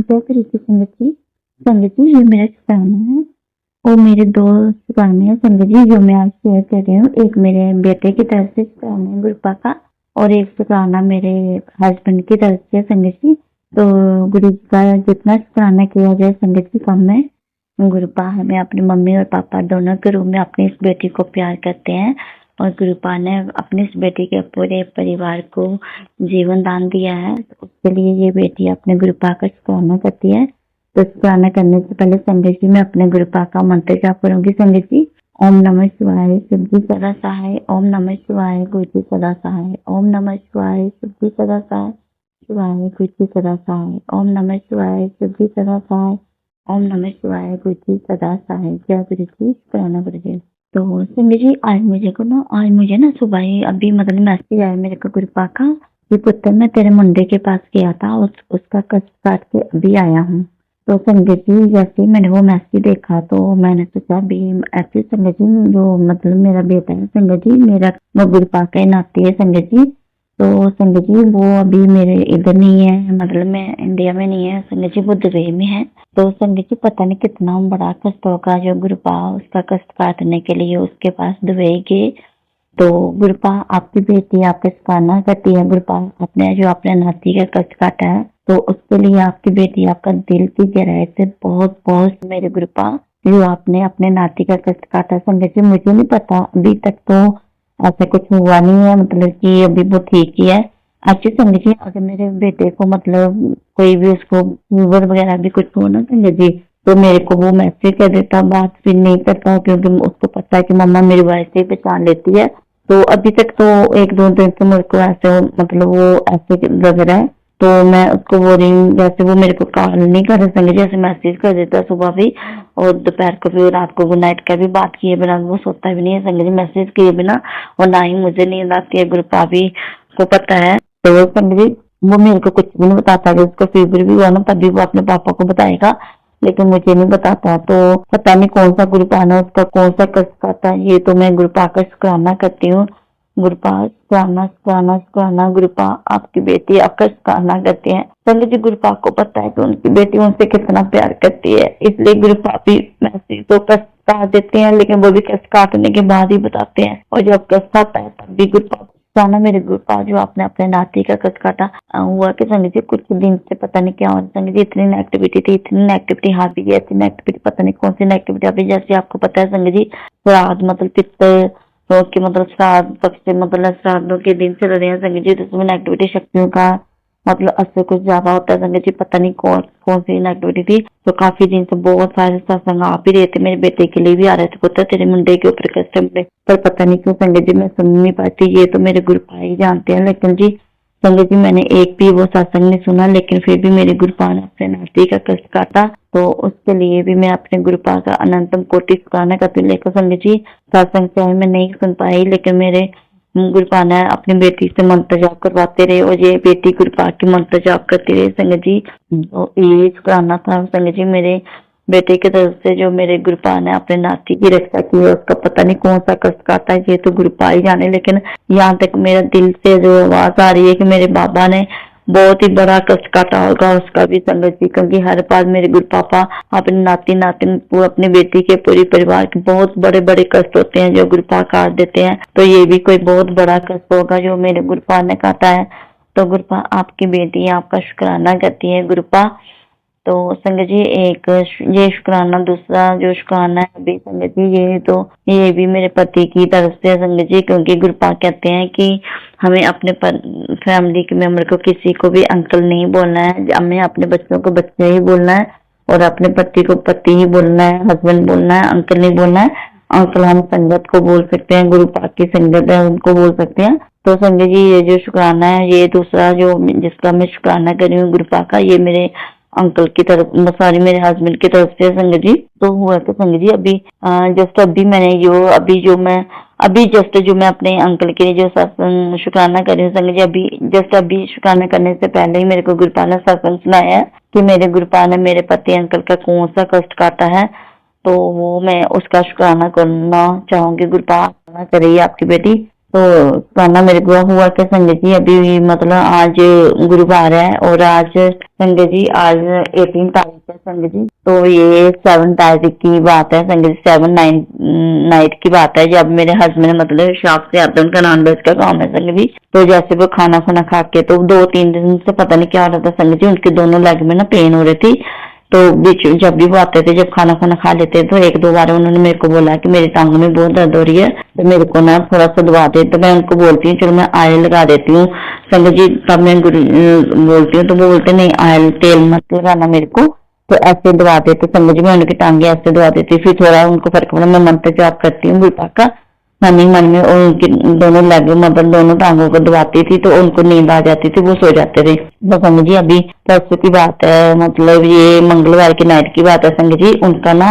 जय कृष्ण संगत जी। संगत जी, ये मेरा शुक्राना है और मेरे 2 शुक्राने हैं संगत जी, जो मैं आज शेयर कर रही हूँ। एक मेरे बेटे की तरफ से शुक्राना है गुरुपा का, और एक शुक्राना मेरे हस्बैंड की तरफ से संगत जी। तो गुरु जी का जितना शुक्राना किया जाए संगत जी कम है। गुरुपा हमें अपनी मम्मी और पापा दोनों के रूप में अपनी इस बेटी को प्यार करते हैं, और गुरुपा ने अपनी इस बेटी के पूरे परिवार को जीवन दान दिया है। तो उसके लिए ये बेटी अपने गुरुपा का शुक्राना करती है। तो शुक्राना करने से पहले संगत जी मैं अपने गुरुपा का मंत्र जाप करूंगी संगत जी। ओम नमः शिवाय, शिव जी सदा सहाय। ओम नमः शिवाय, गुरु जी सदा सहाय। ओम नमः शिवाय, शिव जी सदा सहाय। शिवाय गुरु जी सदा सहाय। ओम नमः शिवाय, शिव जी सदा सहाय। ओम नमः शिवाय, गुरु जी सदा सहाय। जय गुरु जी। शुक्राना गुरु जी। तो संगत जी आज मुझे ना सुबह ही अभी मतलब मैसेज आया मेरे को गुरुपा का कि पुत्र मैं तेरे मुंडे के पास गया था, उसका कष्ट काट के अभी आया हूँ। तो संगत जी जैसे ही मैंने वो मैसेज देखा तो मैंने सोचा भी ऐसे संगत जी जो मतलब मेरा बेटा है संगत जी, मेरा वो गुरुपा का ही नाती है संगत जी। तो संगत जी वो अभी मेरे इधर नहीं है, मतलब मैं इंडिया में नहीं है संगत जी, वो दुबई में है। तो संगत जी पता नहीं कितना बड़ा कष्ट होगा जो गुरुपा उसका कष्ट काटने के लिए उसके पास दुबई गए। तो गुरुपा आपकी बेटी आपका शुक्राना करती है। गुरुपा आपने जो अपने नाती का कष्ट काटा है तो उसके लिए आपकी बेटी आपका दिल की गहराई से बहुत बहुत मेरे गुरुपा जो आपने अपने नाती का कष्ट काटा। संगत जी मुझे नहीं पता, अभी तक तो ऐसा कुछ हुआ नहीं है, मतलब कि अभी वो ठीक ही है। अच्छी संगत जी अगर मेरे बेटे को मतलब कोई भी उसको फीवर वगैरह भी कुछ हो ना संगत जी, तो मेरे को वो मैसेज कर देता, बात फिर नहीं करता क्योंकि उसको पता है कि मम्मा मेरी वॉइस से पहचान लेती है। तो अभी तक तो 1-2 दिन से मेरे को ऐसे मतलब वो ऐसे लग रहा है। तो मैं उसको बोल रही हूँ, जैसे वो मेरे को कॉल नहीं कर रहा संगत जी, जैसे मैसेज कर देता सुबह भी और दोपहर को भी, रात को गुड नाइट का भी बात किए बिना वो सोता भी नहीं है संगत जी, मैसेज किए बिना। और ना ही मुझे नींद आती है, गुरुपा भी को पता है। तो संगत जी वो मेरे को कुछ भी नहीं बताता, अगर उसको फीवर भी हुआ ना तभी वो अपने पापा को बताएगा, लेकिन मुझे नहीं बताता। तो पता नहीं कौन सा गुरुपा ना उसका कौन सा कष्ट आता है। ये तो मैं गुरुपा का शुक्राना करती हूँ। गुरुपा शुक्राना शुक्राना शुक्राना। गुरुपा आपकी बेटी आपका शुक्राना करती है संगत जी। गुरुपा को पता है कि उनकी बेटी उनसे कितना प्यार करती है, इसलिए गुरुपा भी मैसेज तो कष्ट काट देते हैं, लेकिन वो भी कष्ट काटने के बाद ही बताते हैं। और जब कष्ट आता है तब भी गुरुपा शुक्राना मेरे गुरुपा जो आपने अपने नाती का कष्ट काटा। हुआ कि संगत जी कुछ दिन से पता नहीं क्या हो संगत जी, इतनी नेगेटिविटी थी, इतनी नेगेटिविटी हावी, ऐसी नेगेटिविटी पता नहीं कौन सी नेगेटिविटी अभी, जैसे आपको पता है संगत जी श्राद्ध मतलब पित्त के मतलब श्राद्ध पक्ष से मतलब श्राद्धों के दिन चल रहे हैं संगत जी, तो उसमें नेगेटिविटी शक्तियों का मतलब असर कुछ ज्यादा होता है संगत जी। पता नहीं कौन कौन सी नेगेटिविटी थी। तो काफी दिन से बहुत सारे सत्संग आप ही रहे थे, मेरे बेटे के लिए भी आ रहे थे, पुत्र तेरे मुंडे के ऊपर कष्ट मिले, पर पता नहीं क्यों संगत जी मैं सुन नहीं पाती। ये तो मेरे गुरुपा ही जानते हैं, लेकिन जी संगत जी मैंने एक भी वो सत्संग नहीं सुना, लेकिन फिर भी मेरे गुरुपा ने अपने नाती का कष्ट काटा। तो उसके लिए भी मैं अपने गुरुपा का अनंतम कोटि शुक्राना करती हूँ। लेकिन संगत जी सत्संग चाहे मैं नहीं सुन पाई, लेकिन मेरे गुरुपा ने अपनी बेटी से मंत्र जाप करवाते रहे, और ये बेटी गुरुपा की मंत्र जाप करती रही संगत जी। तो ये शुक्राना था संगत जी मेरे बेटे की तरफ से जो मेरे गुरुपा ने अपने नाती की रक्षा की है। उसका पता नहीं कौन सा कष्ट काटा है, ये तो गुरुपा ही जाने। लेकिन यहाँ तक मेरा दिल से जो आवाज आ रही है कि मेरे बाबा ने बहुत ही बड़ा कष्ट काटा होगा उसका भी संगत जी, क्योंकि हर बार मेरे गुरु पापा अपने नाती नातिन अपनी बेटी के पूरे परिवार के बहुत बड़े बड़े कष्ट होते हैं जो गुरुपा काट देते हैं। तो ये भी कोई बहुत बड़ा कष्ट होगा जो मेरे गुरुपा ने काटा है। तो गुरुपा आपकी बेटी आपका शुक्राना करती है गुरुपा। तो संगत जी एक ये शुक्राना, दूसरा जो शुक्राना है अभी संगत जी ये भी मेरे पति की तरफ से है संगत जी, क्योंकि गुरुपा कहते हैं कि हमें अपने फैमिली के मेंबर को किसी को भी अंकल नहीं बोलना है, हमें अपने बच्चों को बच्चे ही बोलना है, और अपने पति को पति ही बोलना है, हस्बैंड बोलना है, अंकल नहीं बोलना है। अंकल हम संगत को बोल सकते हैं, गुरुपा की संगत है उनको बोल सकते हैं। तो संगत जी ये जो शुक्राना है, ये दूसरा जो जिसका मैं शुक्राना कर रही हूँ गुरुपा का, ये मेरे अंकल की तरफ सॉरी मेरे हस्बैंड की तरफ से संगत जी। तो हुआ कि संगत जी अभी जस्ट अभी मैंने अभी जस्ट जो मैं अपने अंकल के लिए जो सत्संग शुक्राना कर रही हूँ संगत जी, अभी शुक्राना करने से पहले ही मेरे को गुरुपा ने सत्संग सुनाया है कि मेरे गुरुपा ने मेरे पति अंकल का कौन सा कष्ट काटा है। तो वो मैं उसका शुक्राना करना चाहूंगी। गुरुपा करिए आपकी बेटी। तो खाना मेरे को हुआ कि संगत जी अभी मतलब आज गुरुवार है और आज संगत जी आज 18 तारीख है संगत जी। तो ये 7 तारीख की बात है संगत जी, 7-9 नाइट की बात है जब मेरे हस्बैंड मतलब शॉप से आते हैं, उनका नॉनवेज का काम है संगत जी। तो जैसे वो खाना खाना खा के तो 2-3 दिन से पता नहीं क्या हो रहा था संगत जी, उनके दोनों लेग में ना पेन हो रही थी। तो बीच जब भी वो आते थे, जब खाना खाना खा लेते तो 1-2 बार उन्होंने मेरे को बोला कि मेरी टांग में बहुत दर्द हो रही है, तो मेरे को ना थोड़ा सा दबा दे। तो मैं उनको बोलती हूँ चलो मैं ऑयल लगा देती हूँ संगत जी। तब मैं बोलती हूँ तो वो बोलते नहीं ऑयल तेल मत लगाना मेरे को, तो ऐसे दबा देते संगत जी। मैं उनकी टांगे ऐसे दबा देती, फिर थोड़ा उनको फर्क पड़ा, मैं मंत्र जाप करती हूँ गुरपा का मन ही मन में, और उनकी दोनों लेग मतलब दोनों टांगों को दबाती थी तो उनको नींद आ जाती थी, वो सो जाते थे। तो संगत जी अभी परसों की बात है, मतलब ये मंगलवार की नाइट की बात है संगत जी। उनका ना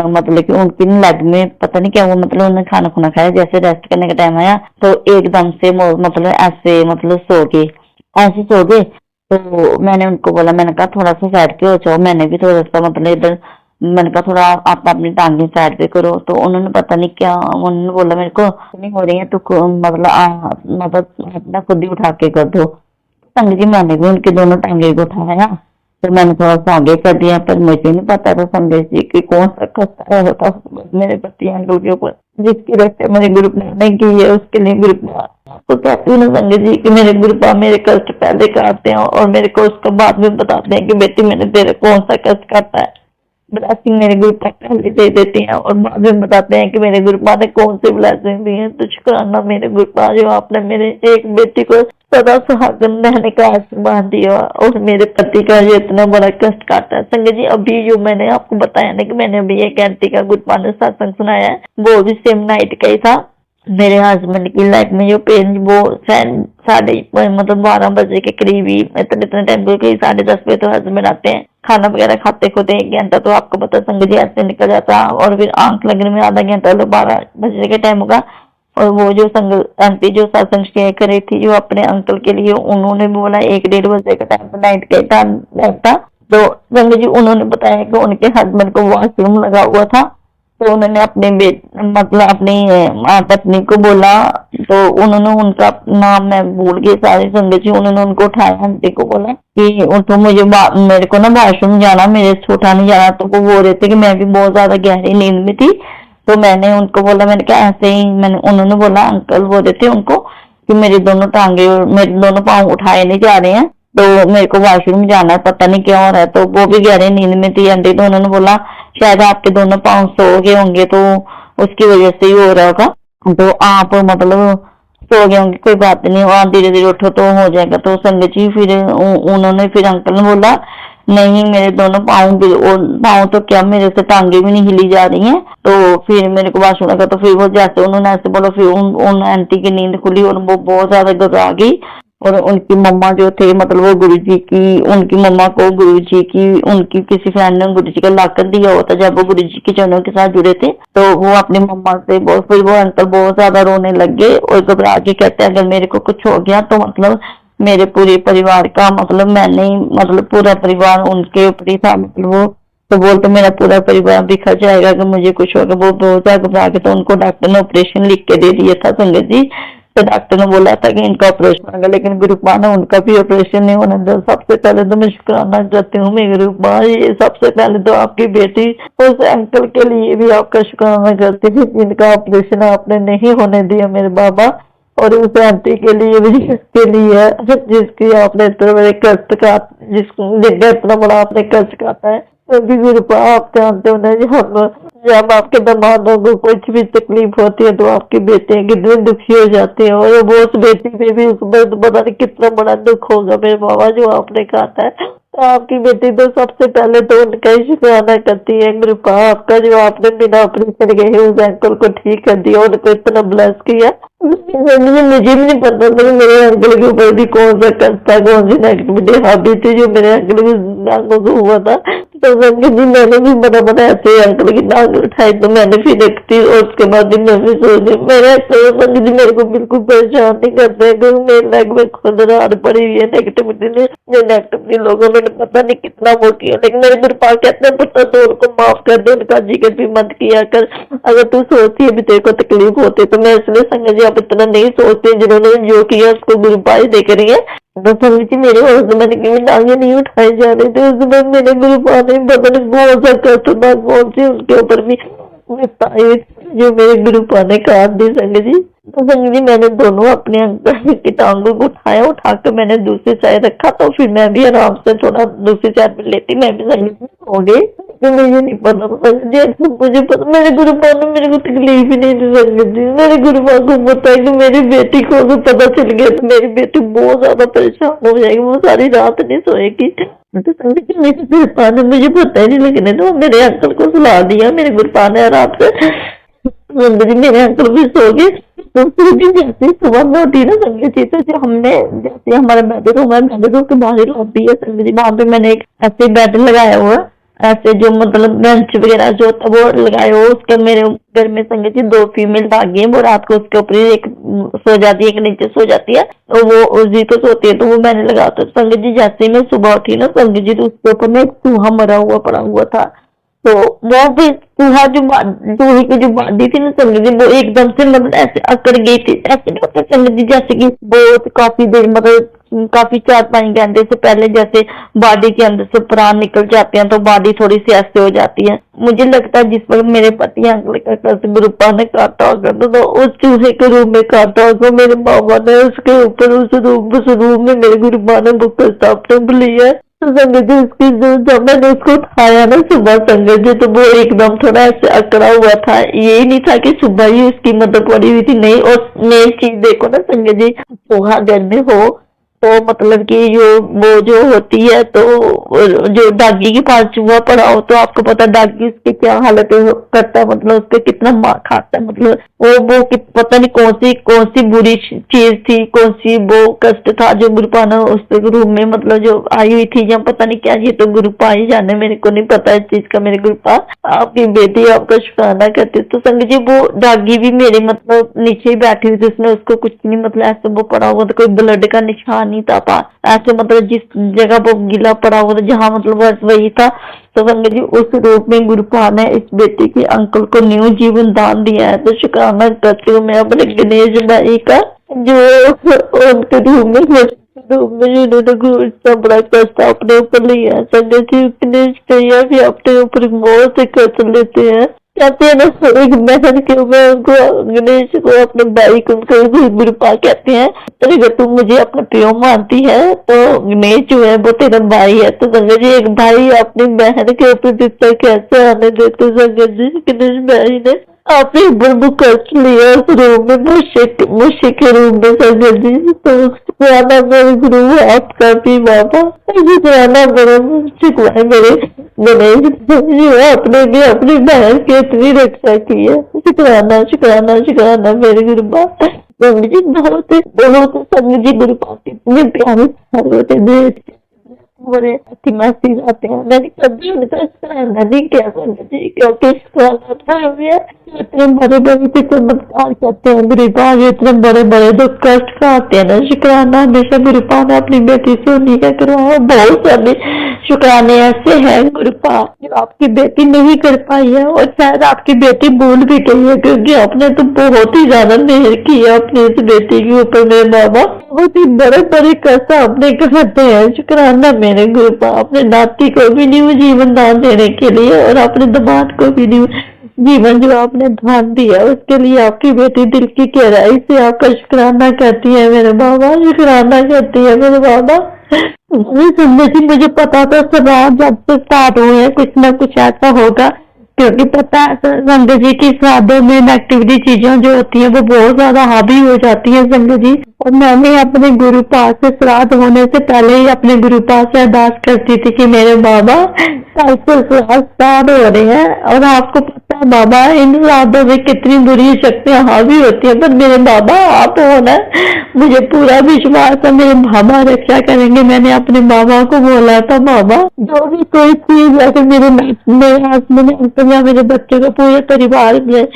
मतलब कि उनकी लेग में पता नहीं क्या हुआ, मतलब उन्होंने खाना खुना खाया, जैसे रेस्ट करने का टाइम आया तो एकदम से मतलब ऐसे मतलब सो गए, ऐसे सो गए। तो मैंने उनको बोला, मैंने कहा थोड़ा सा साइड पे हो जाओ, मैंने भी थोड़ा सा मतलब इधर, मैंने कहा थोड़ा आप अपनी टांगे साइड पे करो। तो उन्होंने पता नहीं क्या उन्होंने बोला मेरे को नहीं हो रही है तो मतलब अपना खुद ही उठा के कर दो। संग जी मैंने भी उनके दोनों टांगे को उठाया, फिर मैंने थोड़ा सा आगे कर दिया, पर मुझे नहीं पता था संदेश जी की कौन सा खतरा होता मेरे पति एंगल के ऊपर, जिसकी रक्षा मेरे ग्रुप ने नहीं की है उसके लिए ग्रुप तो कहती हूँ ना संगत जी कि मेरे ग्रुप मेरे कष्ट पहले काटते हैं और मेरे को उसका बाद में बताते हैं कि बेटी मैंने तेरे कौन सा कष्ट काटा है। ब्लेसिंग मेरे ग्रुप तक पहले दे देते हैं और बाद में बताते हैं कि मेरे ग्रुप ने कौन सी ब्लेसिंग दी है। तो शुक्राना मेरे ग्रुप जो आपने मेरे एक बेटी को सदा सुहागन रहने का आशीर्वाद दिया और मेरे पति का जो इतना बड़ा कष्ट काटा है। संगत जी अभी जो मैंने आपको बताया ना कि मैंने अभी एक आंटी का गुरुपा ने सत्संग सुनाया है, वो भी सेम नाइट का ही था। मेरे हस्बैंड की लाइफ में जो पेन वो साढ़े मतलब 12 बजे के करीब ही, इतने टाइम को 10:30 बजे तो हस्बैंड आते हैं, खाना वगैरह खाते खुदे 1 घंटा तो आपको पता संगत जी ऐसे निकल जाता, और फिर आंख लगने में आधा घंटा तो 12 बजे का टाइम होगा। और वो जो संगत आंटी जो सत्संग शेयर कर रही थी जो अपने अंकल के लिए, उन्होंने बोला 1-1:30 बजे का टाइम नाइट का टाइम था। तो संगत जी उन्होंने बताया कि उनके हस्बैंड को वॉशरूम लगा हुआ था, तो उन्होंने अपने मतलब अपनी पत्नी को बोला, तो उन्होंने उनका नाम मैं भूल गई सारी संगत जी, उन्होंने उनको उठाया, आंटी को बोला कि उठो मुझे मेरे को ना वॉशरूम जाना, मेरे से उठा नहीं जाना। तो वो बोल रहे थे कि मैं भी बहुत ज्यादा गहरी नींद में थी। तो मैंने उनको बोला, मैंने कहा ऐसे ही मैंने, उन्होंने बोला अंकल बोल रहे थे उनको कि मेरे दोनों टांगे और मेरे दोनों पाँव उठाए नहीं जा रहे हैं, तो मेरे को वॉशरूम जाना है, पता नहीं क्या हो रहा है। तो वो भी गहरे नींद में थी आंटी, तो उन्होंने बोला शायद आपके दोनों पाँव सो गए होंगे तो उसकी वजह से ही हो रहा होगा, तो आप मतलब सो गए होंगे, कोई बात नहीं, और धीरे धीरे उठो तो हो जाएगा। तो संगत जी फिर उन्होंने फिर अंकल ने बोला नहीं मेरे दोनों पाँव पाँव तो क्या मेरे से टांगे भी नहीं हिली जा रही हैं। तो फिर मेरे को वॉशरूम लगा, तो फिर वो जैसे उन्होंने ऐसे बोला फिर उन आंटी की नींद खुली और वो बहुत ज्यादा घबरा गई। और उनकी मम्मा जो थे मतलब वो गुरु जी की, उनकी मम्मा को गुरु जी की उनकी किसी फ्रेंड ने गुरु जी का लाकर दिया होता जब वो गुरु जी के चरणों के साथ जुड़े थे। तो वो अपनी मम्मा से बहुत, फिर वो अंकल बहुत ज्यादा रोने लग गए और घबरा के कहते अगर मेरे को कुछ हो गया तो मतलब मेरे पूरे परिवार का मतलब मैंने मतलब पूरा परिवार उनके ऊपर ही था, मतलब वो तो बोलते मेरा पूरा परिवार बिखर जाएगा अगर मुझे कुछ होगा। वो बहुत ज्यादा घबरा के, तो उनको डॉक्टर ने ऑपरेशन लिख के दे दिया था संगत जी। तो डॉक्टर ने बोला था कि इनका ऑपरेशन होगा, लेकिन गुरुपा ने उनका भी ऑपरेशन नहीं होने दिया। सबसे पहले तो मैं शुक्राना करती हूँ मैं गुरुपा, ये सबसे पहले तो आपकी बेटी उस अंकल के लिए भी आपका शुक्राना करती हूँ जिनका ऑपरेशन आपने नहीं होने दिया मेरे बाबा, और उस आंटी के लिए भी जिसके लिए जिसकी आपने इतना बड़े कष्ट का जिनका इतना बड़ा आपने कष्ट काटा है। क्योंकि गुरुपा आप जानते हो ना जब आपके दामादों को कुछ भी तकलीफ होती है तो आपकी बेटियां कितनी दुखी हो जाती है, और वो उस बेटी पे भी उस पर पता नहीं कितना बड़ा दुख होगा मेरे बाबा जो आपने काटा है। तो आपकी बेटी तो सबसे पहले तो उनका ही शुक्राना करती है गुरुपा आपका जो आपने बिना ऑपरेशन के उस अंकल को ठीक कर दिया, उनको इतना ब्लेस किया। मुझे भी नहीं पता था कि मेरे अंकल के ऊपर भी कौन सा कष्ट था, कौन सी नेगेटिविटी हावी थी जो मेरे अंकल के आंखों को हुआ था। तो संगत जी मैंने भी बड़ा ऐसे अंकल की टांग उठाई, तो मैंने फिर देखती और उसके बाद मैं भी सो गई। मेरे संगत जी मेरे को बिल्कुल परेशान नहीं करते हैं, क्योंकि मेरे लाइफ में खुद रात पड़ी हुई है नेगेटिविटी ने। जो नेगेटिविटी लोगों ने पता नहीं कितना वो किया, लेकिन मेरे गुरु पाक कहते हैं पुत्र तो उनको माफ कर दे, उनका जिक्र भी मत किया कर। अगर तू सोचती है भी तेरे को तकलीफ होती, तो मैं इसलिए संगत जी आप इतना नहीं सोचते। जिन्होंने जो किया उसको गुरु पाक देख रही है। तो संगत जी मेरे हस्बैंड की भी टांगे नहीं उठाई जा रही थी उस समय। मेरे गुरु पाक ने पता नहीं कौन सा खतरनाक कौन सी उनके ऊपर भी जो मेरे गुरु पाक ने काट दी संगत जी। तो संगत जी मैंने दोनों अपने अंकल की टांगों को उठाया, उठा कर मैंने दूसरी साइड रखा, तो फिर मैं भी आराम से थोड़ा दूसरी साइड में लेती, मैं भी संगत जी हो गई। तो मुझे नहीं पता संगत जी, मुझे पता मेरे गुरु पाक ने मेरे को तकलीफ ही नहीं दी संगत जी। मेरे गुरु पाक को पता है कि मेरी बेटी को अगर पता चल गया तो मेरी बेटी बहुत ज्यादा परेशान हो जाएगी, वो सारी रात नहीं सोएगी। तो संगत जी मेरे गुरु पाक ने मुझे पता ही नहीं लगने दो, मेरे अंकल को सुला दिया मेरे गुरु पाक ने आराम से। संगत जी मेरे अंकल भी सो गए। तो फिर भी जैसे सुबह में उठी ना संगत जी, तो जो हमने जैसे हमारा बेडरूम है, बेडरूम के बाहर लॉबी है संगत जी, वहां पे मैंने एक ऐसे बेड लगाया हुआ है, ऐसे जो मतलब बेंच वगैरह जो होता है वो लगाया हुआ। उसके मेरे घर में संगत जी 2 फीमेल डागी है, वो रात को उसके ऊपर एक सो जाती है, एक नीचे सो जाती है, तो वो उसी को सोती है, तो वो मैंने लगा। तो संगत जी जैसे ही मैं सुबह उठी ना संगत जी, तो उसके ऊपर में एक चूहा मरा हुआ पड़ा हुआ था। तो वो भी चूहा चूहे की जो बॉडी थी ना संगत जी, वो एकदम से मतलब ऐसे अकड़ गई थी। ऐसे नहीं होता संगत जी जैसे कि बहुत काफी देर मतलब काफी 4-5 घंटे से पहले जैसे बॉडी के अंदर से प्राण निकल जाते हैं, तो बॉडी थोड़ी सी ऐसे हो जाती है। मुझे लगता है जिस वक्त मेरे पति अंकल का कर्ज गुरुपा ने काटा होगा, तो उस चूहे के रूप में काटा होगा मेरे मामा ने, उसके ऊपर उस रूम में मेरे गुरुपा ने बुक स्थापना लिया। तो संगत जी उसकी जब मैंने उसको उठाया ना सुबह संगत जी, तो वो एकदम थोड़ा ऐसे अकड़ा हुआ था। यही नहीं था कि सुबह ही उसकी मतलब पड़ी हुई थी, नहीं। और मेन चीज देखो ना संगत जी, चूहा घर में हो तो मतलब कि वो जो होती है, तो जो डागी के पास चूहा पड़ा हो, तो आपको पता डागी उसकी क्या हालत करता है, मतलब उसके कितना मार खाता है। मतलब वो पता नहीं कौन सी बुरी चीज थी, कौन सी वो कष्ट था जो गुरुपा ने उसके रूम में मतलब जो आई हुई थी, या पता नहीं क्या। ये तो गुरुपा ही जाने, मेरे को नहीं पता इस चीज का। मेरे गुरुपा आपकी बेटी आपका शुक्राना करती। तो संगत जी वो डागी भी मेरे मतलब नीचे ही बैठी हुई थी, उसने उसको कुछ नहीं मतलब ऐसे वो पड़ा हुआ था, कोई ब्लड का निशान नहीं था ऐसे, मतलब जिस जगह वो गीला पड़ा हुआ था जहाँ मतलब वही था। तो संगत जी उस रूप में गुरुपा ने इस बेटी के अंकल को न्यू जीवन दान दिया है। तो शुक्राना करती हूँ मैं अपने गणेश भाई का, जो उनके रूप में जिन्होंने इतना बड़ा कष्ट अपने ऊपर लिया है। संगत जी गणेश भैया भी अपने ऊपर बहुत से कष्ट लेते हैं, कहते हैं ना एक बहन के उनको गणेश को अपने भाई को उनको गुरुपा कहते हैं। तो अगर तू मुझे अपना प्रियो मानती है तो गणेश जो है वो तेरा भाई है। तो संगत जी एक भाई अपनी बहन के ऊपर जितना कैसे आने देते संगत जी, गणेश भाई ने आपने बड़बू कष्ट लिया उस रूम में, मुझे के रूम में संगत जी। तो शुक्राना मेरे गुरु आपका भी बाबा, शुक्राना मेरा शुक्राना मेरे गणेश आपने भी अपनी बहन की इतनी रक्षा की है। शुक्राना शुक्राना शुक्राना मेरे गुरु बाबा। संगत जी बहुत संगत जी गुरु पाक इतने प्यारे होते बड़े अच्छी मैसेज आते हैं। मैंने कभी उनका शुक्राना नहीं किया संगत जी, क्योंकि शुक्राना था इतने बड़े बड़े चमत्कार करते हैं गुरुपा, इतने बड़े बड़े दुख कष्ट खाते हैं ना। शुक्राना हमेशा गुरुपा ने अपनी बेटी से उन्हीं का करवाया। बहुत सारे शुक्राने ऐसे हैं गुरुपा जो आपकी बेटी नहीं कर पाई है, और शायद आपकी बेटी भूल भी गई है, क्योंकि आपने तो बहुत ही ज्यादा मेहर की है अपनी इस बेटी के ऊपर। मेरे बाबा बहुत ही बड़े बड़े कष्ट आपने करते हैं। शुक्राना मेरे गुरुपा, अपने नाती को भी न्यू जीवन दान देने के लिए, और अपने दामाद को भी न्यू जीवन जो आपने दान दिया उसके लिए आपकी बेटी दिल की गहराई से आपका शुक्राना करती है मेरे बाबा, शुक्राना करती है मेरे बाबा। संगत जी मुझे पता था सब जब से स्टार्ट हुए हैं कुछ ना कुछ ऐसा होगा, क्योंकि पता है संगत जी की स्वादों में नेगेटिविटी चीजें जो होती हैं वो बहुत ज्यादा हावी हो जाती हैं संगत जी। और मैंने अपने गुरुपाद से श्राद्ध होने से पहले ही अपने गुरुपाद से अरदास करती थी कि मेरे बाबा कल से श्राद्ध हो रहे हैं, और आपको पता है बाबा इन श्राद्धों में कितनी बुरी शक्तियां हावी होती है, पर मेरे बाबा आप हो ना, मुझे पूरा विश्वास है मेरे बाबा रक्षा करेंगे। मैंने अपने बाबा को बोला था बाबा जो भी कोई चीज है मेरे हस्बैंड या मेरे बच्चे को, पूरे परिवार में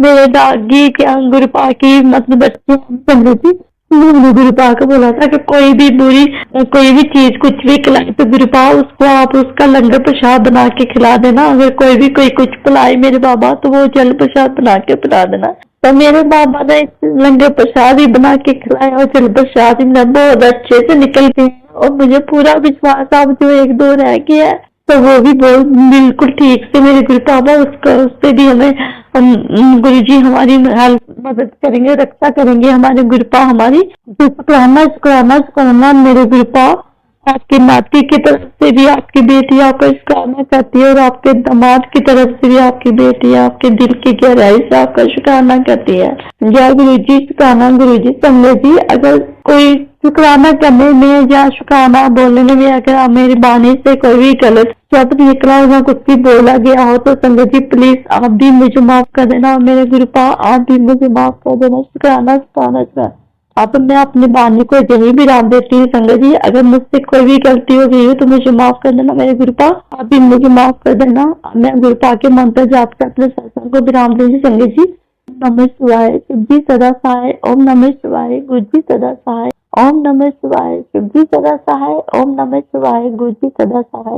मेरे दागी क्या गुरुपा की मतलब बच्चे समझी, मैंने गुरुपा को बोला था कि कोई भी बुरी कोई भी चीज कुछ भी खिलाए तो गुरुपा उसको आप उसका लंगर प्रसाद बना के खिला देना। अगर कोई कुछ पिलाए मेरे बाबा तो वो जल प्रसाद बना के पिला देना। तो मेरे बाबा ने लंगर प्रसाद ही बना के खिलाया और जल प्रसाद ही बहुत अच्छे से निकल गए, और मुझे पूरा विश्वास अब जो 1-2 रह गया है तो वो भी बहुत बिल्कुल ठीक से मेरे गुरु बाबा उससे भी हमें गुरु जी हमारी हेल्प मदद करेंगे, रक्षा करेंगे। हमारे गुरुपा हमारी शुक्राना मेरे गुरुपा आपकी नाती की तरफ से भी आपकी बेटी आपका शुक्राना करती है, और आपके दामाद की तरफ से भी आपकी बेटी आपके दिल की गहराई से आपका शुक्राना करती है। जय गुरु जी, शुक्राना गुरु जी। संगत जी अगर कोई शुक्राना करने में या शुक्राना बोलने में अगर मेरी बाणी से कोई भी गलत शब्द निकला हो या कुछ भी बोला गया हो तो संगत जी प्लीज आप भी मुझे माफ कर देना, और मेरे गुरुपा आप भी मुझे माफ कर देना। शुक्राना। अब मैं अपनी बाणी को यही विराम देती हूँ संगत जी। अगर मुझसे कोई भी गलती हो गई हो तो मुझे माफ कर देना मेरे गुरुपा, आप भी मुझे माफ कर देना। मैं गुरुपा के मंत्र जाप कर अपने सत्संग को विराम दूंगी संगत जी। नमः शिवाय, शिव जी सदा सहाय। ओम नमः शिवाय, गुरु जी सदा सहाय। ओम नमः शिवाय, शिव जी सदा सहाय। ओम नमः शिवाय, गुरु जी सदा सहाय।